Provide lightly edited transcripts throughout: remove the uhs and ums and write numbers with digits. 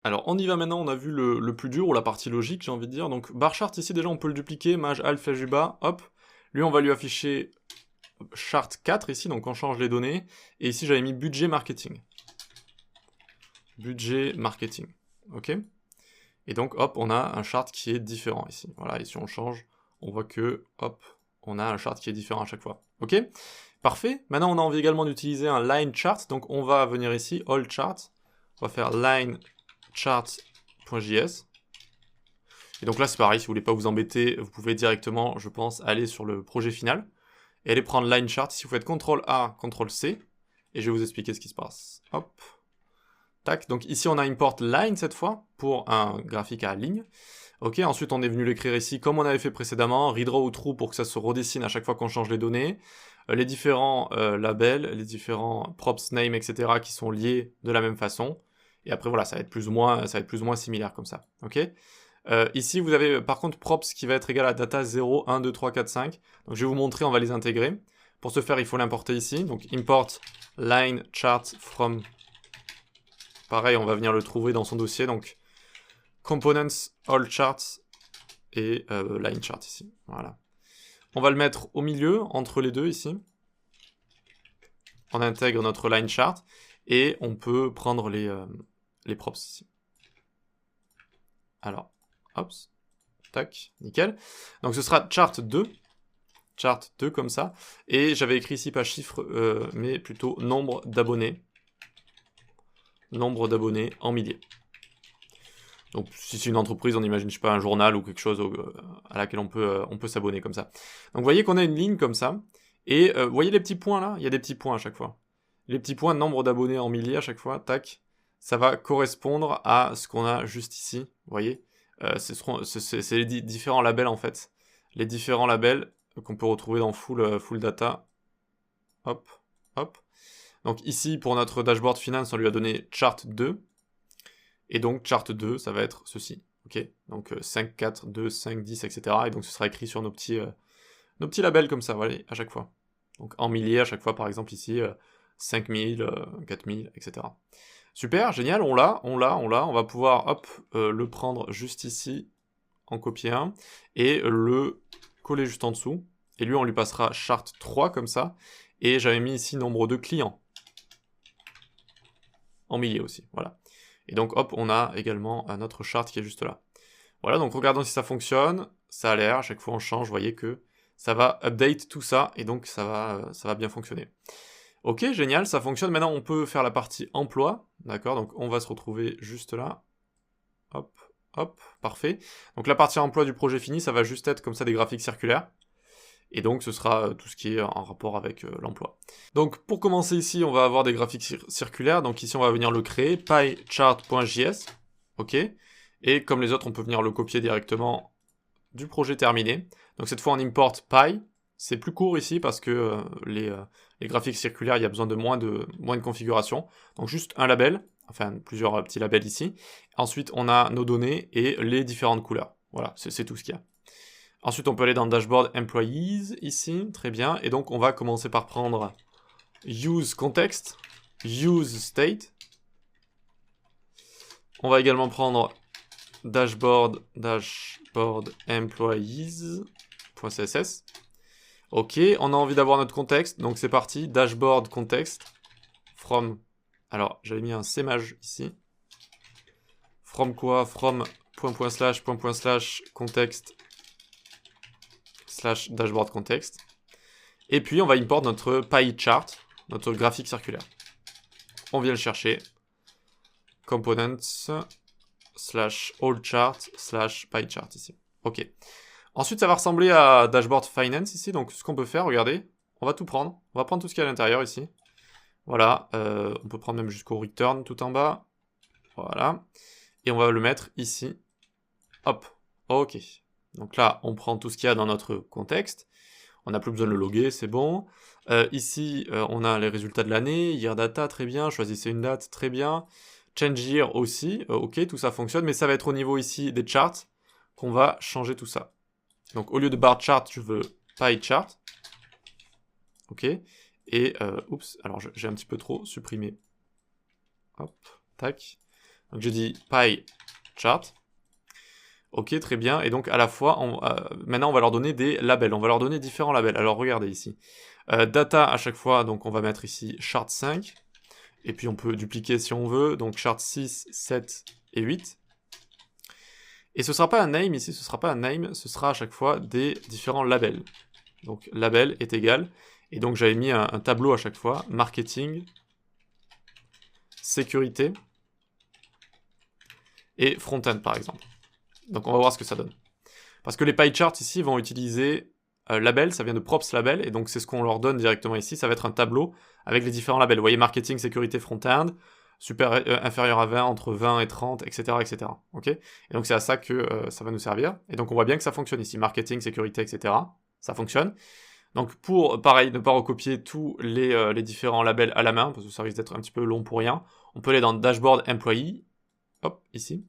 Alors, on y va maintenant, on a vu le plus dur, ou la partie logique, j'ai envie de dire. Donc, bar chart, ici, déjà, on peut le dupliquer, maj, alpha, flèche du bas, hop. Lui, on va lui afficher chart 4, ici, donc on change les données. Et ici, j'avais mis budget marketing. Budget marketing, ok. Et donc, hop, on a un chart qui est différent, ici. Voilà, ici, on change, on voit que, hop, on a un chart qui est différent à chaque fois, ok. Parfait, maintenant, on a envie également d'utiliser un line chart, donc on va venir ici, all chart, on va faire line chart.js. Et donc là, c'est pareil, si vous voulez pas vous embêter, vous pouvez directement, je pense, aller sur le projet final et aller prendre line chart. Si vous faites CTRL A, CTRL C, et je vais vous expliquer ce qui se passe. Hop. Tac. Donc ici, on a import line cette fois pour un graphique à ligne. Ok, ensuite, on est venu l'écrire ici comme on avait fait précédemment, redraw ou true pour que ça se redessine à chaque fois qu'on change les données. Les différents labels, les différents props name, etc. qui sont liés de la même façon. Et après, voilà, ça va être plus ou moins similaire comme ça. Ok. Ici, vous avez par contre props qui va être égal à data 0, 1, 2, 3, 4, 5. Donc je vais vous montrer, on va les intégrer. Pour ce faire, il faut l'importer ici. Donc import line chart from. Pareil, on va venir le trouver dans son dossier. Donc components all charts et line chart ici. Voilà. On va le mettre au milieu, entre les deux ici. On intègre notre line chart et on peut prendre les props ici. Alors, hop, tac, nickel. Donc ce sera chart 2 comme ça, et j'avais écrit ici pas chiffre, mais plutôt nombre d'abonnés en milliers. Donc si c'est une entreprise, on imagine, je sais pas, un journal ou quelque chose à laquelle on peut s'abonner comme ça. Donc vous voyez qu'on a une ligne comme ça, et vous voyez les petits points là, il y a des petits points à chaque fois. Les petits points, nombre d'abonnés en milliers à chaque fois, tac, ça va correspondre à ce qu'on a juste ici, vous voyez. C'est les différents labels en fait. Les différents labels qu'on peut retrouver dans full data. Hop, hop. Donc ici, pour notre dashboard finance, on lui a donné chart 2. Et donc chart 2, ça va être ceci. Ok. Donc 5, 4, 2, 5, 10, etc. Et donc ce sera écrit sur nos petits labels comme ça, voilà, à chaque fois. Donc en milliers à chaque fois, par exemple ici, 5000, 4000, etc. Super, génial, on l'a. On va pouvoir, hop, le prendre juste ici, en copier un, et le coller juste en dessous. Et lui, on lui passera chart 3 comme ça. Et j'avais mis ici nombre de clients. En milliers aussi, voilà. Et donc, hop, on a également un autre chart qui est juste là. Voilà, donc regardons si ça fonctionne. Ça a l'air, à chaque fois on change, vous voyez que ça va update tout ça, et donc ça va bien fonctionner. Ok, génial, ça fonctionne. Maintenant, on peut faire la partie emploi, d'accord? Donc, on va se retrouver juste là. Hop, hop, parfait. Donc, la partie emploi du projet fini, ça va juste être comme ça des graphiques circulaires. Et donc, ce sera tout ce qui est en rapport avec l'emploi. Donc, pour commencer ici, on va avoir des graphiques circulaires. Donc, ici, on va venir le créer, pychart.js, ok? Et comme les autres, on peut venir le copier directement du projet terminé. Donc, cette fois, on importe py. C'est plus court ici parce que les graphiques circulaires, il y a besoin de moins de configuration. Donc, juste un label, enfin, plusieurs petits labels ici. Ensuite, on a nos données et les différentes couleurs. Voilà, c'est tout ce qu'il y a. Ensuite, on peut aller dans le dashboard Employees, ici, très bien. Et donc, on va commencer par prendre Use Context, Use State. On va également prendre dashboard employees.css. Ok, on a envie d'avoir notre contexte, donc c'est parti, dashboard context, from, alors j'avais mis un cmage ici, from quoi, from ./context / dashboard context. Et puis on va import notre PyChart, notre graphique circulaire. On vient le chercher. Components / allchart / PyChart ici. Ok. Ensuite, ça va ressembler à Dashboard Finance ici. Donc, ce qu'on peut faire, regardez, on va tout prendre. On va prendre tout ce qu'il y a à l'intérieur ici. Voilà. On peut prendre même jusqu'au return tout en bas. Voilà. Et on va le mettre ici. Hop. Ok. Donc là, on prend tout ce qu'il y a dans notre contexte. On n'a plus besoin de le loguer, c'est bon. Ici, on a les résultats de l'année. Year data, très bien. Choisissez une date, très bien. Change year aussi. Ok, tout ça fonctionne. Mais ça va être au niveau ici des charts qu'on va changer tout ça. Donc, au lieu de bar chart, je veux pie chart. Ok. Et, oups, alors j'ai un petit peu trop supprimé. Hop, tac. Donc je dis pie chart. Ok, très bien. Et donc à la fois, maintenant on va leur donner des labels. On va leur donner différents labels. Alors regardez ici. Data à chaque fois, donc on va mettre ici chart 5. Et puis on peut dupliquer si on veut. Donc chart 6, 7 et 8. Et ce sera pas un name ici, ce sera pas un name, ce sera à chaque fois des différents labels. Donc label est égal. Et donc j'avais mis un tableau à chaque fois. Marketing, sécurité et front-end par exemple. Donc on va voir ce que ça donne. Parce que les pie charts ici vont utiliser label, ça vient de props label, et donc c'est ce qu'on leur donne directement ici, ça va être un tableau avec les différents labels. Vous voyez, marketing, sécurité, front-end, inférieur à 20, entre 20 et 30, etc. etc. Okay, et donc c'est à ça que ça va nous servir. Et donc on voit bien que ça fonctionne ici, marketing, sécurité, etc. Ça fonctionne. Donc pour, pareil, ne pas recopier tous les différents labels à la main, parce que ça risque d'être un petit peu long pour rien, on peut aller dans Dashboard Employee, hop, ici,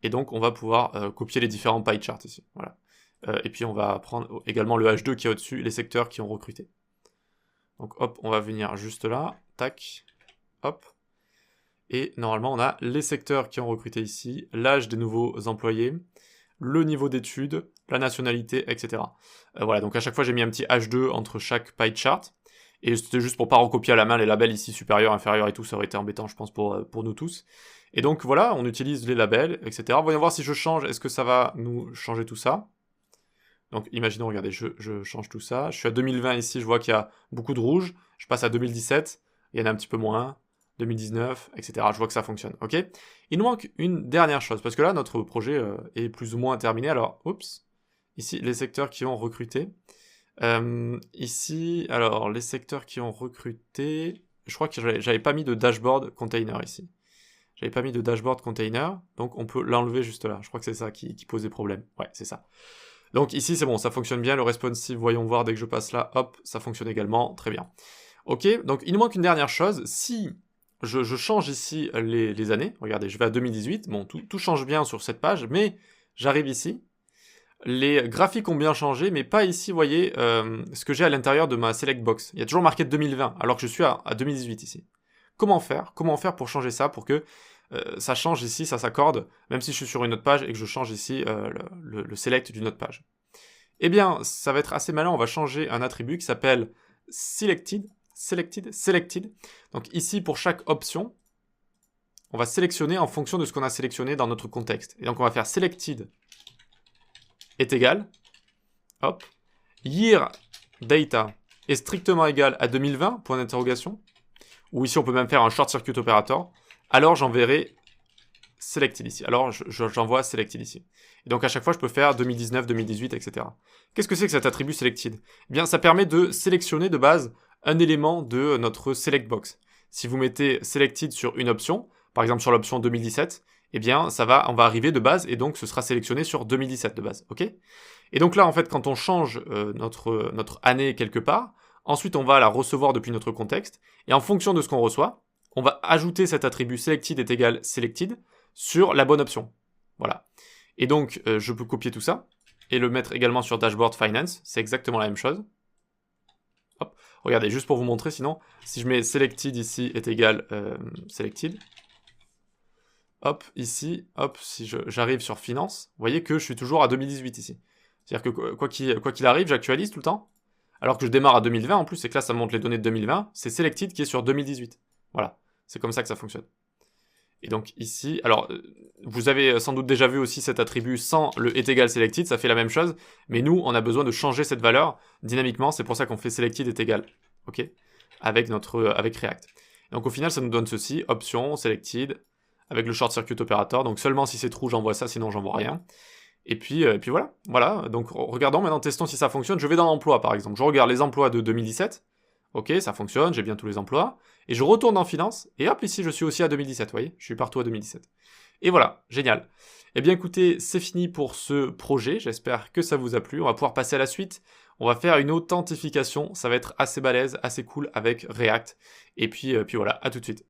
et donc on va pouvoir copier les différents pie charts ici, voilà. Et puis on va prendre également le H2 qui est au-dessus, les secteurs qui ont recruté. Donc hop, on va venir juste là, tac, hop. Et normalement on a les secteurs qui ont recruté ici, l'âge des nouveaux employés, le niveau d'études, la nationalité, etc. Voilà, donc à chaque fois j'ai mis un petit H2 entre chaque pie chart. Et c'était juste pour pas recopier à la main les labels ici, supérieur, inférieur et tout, ça aurait été embêtant je pense pour nous tous. Et donc voilà, on utilise les labels, etc. Voyons voir si je change, est-ce que ça va nous changer tout ça? Donc imaginons, regardez, je change tout ça. Je suis à 2020 ici, je vois qu'il y a beaucoup de rouge. Je passe à 2017, il y en a un petit peu moins. 2019, etc. Je vois que ça fonctionne, ok? Il nous manque une dernière chose, parce que là, notre projet est plus ou moins terminé. Alors, oups, ici, les secteurs qui ont recruté. Ici, alors, les secteurs qui ont recruté... Je crois que j'avais pas mis de dashboard container ici. J'avais pas mis de dashboard container, donc on peut l'enlever juste là. Je crois que c'est ça qui pose des problèmes. Ouais, c'est ça. Donc ici, c'est bon, ça fonctionne bien. Le responsive, voyons voir, dès que je passe là, hop, ça fonctionne également. Très bien. Ok, donc il nous manque une dernière chose. Si je change ici les années, regardez, je vais à 2018, bon, tout change bien sur cette page, mais j'arrive ici. Les graphiques ont bien changé, mais pas ici, vous voyez, ce que j'ai à l'intérieur de ma select box. Il y a toujours marqué 2020, alors que je suis à 2018 ici. Comment faire pour changer ça, pour que ça change ici, ça s'accorde, même si je suis sur une autre page et que je change ici le select d'une autre page? Eh bien, ça va être assez malin, on va changer un attribut qui s'appelle selected. Donc ici, pour chaque option, on va sélectionner en fonction de ce qu'on a sélectionné dans notre contexte. Et donc on va faire selected est égal, hop, year data est strictement égal à 2020, point d'interrogation, ou ici on peut même faire un short circuit operator, alors j'enverrai selected ici. Alors j'envoie selected ici. Et donc à chaque fois je peux faire 2019, 2018, etc. Qu'est-ce que c'est que cet attribut selected? Eh bien ça permet de sélectionner de base un élément de notre select box. Si vous mettez selected sur une option, par exemple sur l'option 2017, eh bien on va arriver de base et donc ce sera sélectionné sur 2017 de base, ok? Et donc là en fait quand on change notre année quelque part, ensuite on va la recevoir depuis notre contexte, et en fonction de ce qu'on reçoit, on va ajouter cet attribut selected est égal selected sur la bonne option. Voilà. Et donc je peux copier tout ça, et le mettre également sur Dashboard Finance, c'est exactement la même chose. Hop. Regardez, juste pour vous montrer, sinon, si je mets selected ici est égal selected, hop, ici, hop, si j'arrive sur finance, vous voyez que je suis toujours à 2018 ici. C'est-à-dire que quoi qu'il arrive, j'actualise tout le temps, alors que je démarre à 2020 en plus, c'est que là ça montre les données de 2020, c'est selected qui est sur 2018. Voilà, c'est comme ça que ça fonctionne. Et donc ici, alors vous avez sans doute déjà vu aussi cet attribut sans le est égal selected, ça fait la même chose, mais nous on a besoin de changer cette valeur dynamiquement, c'est pour ça qu'on fait selected est égal, ok, avec React. Donc au final ça nous donne ceci, option, selected, avec le short circuit operator, donc seulement si c'est true j'envoie ça, sinon j'envoie rien. Et puis voilà, donc regardons maintenant, testons si ça fonctionne. Je vais dans l'emploi par exemple, je regarde les emplois de 2017, ok, ça fonctionne, j'ai bien tous les emplois, et je retourne dans finance, et hop, ici je suis aussi à 2017, vous voyez, je suis partout à 2017. Et voilà, génial. Eh bien écoutez, c'est fini pour ce projet, j'espère que ça vous a plu, on va pouvoir passer à la suite. On va faire une authentification, ça va être assez balèze, assez cool avec React. Et puis voilà, à tout de suite.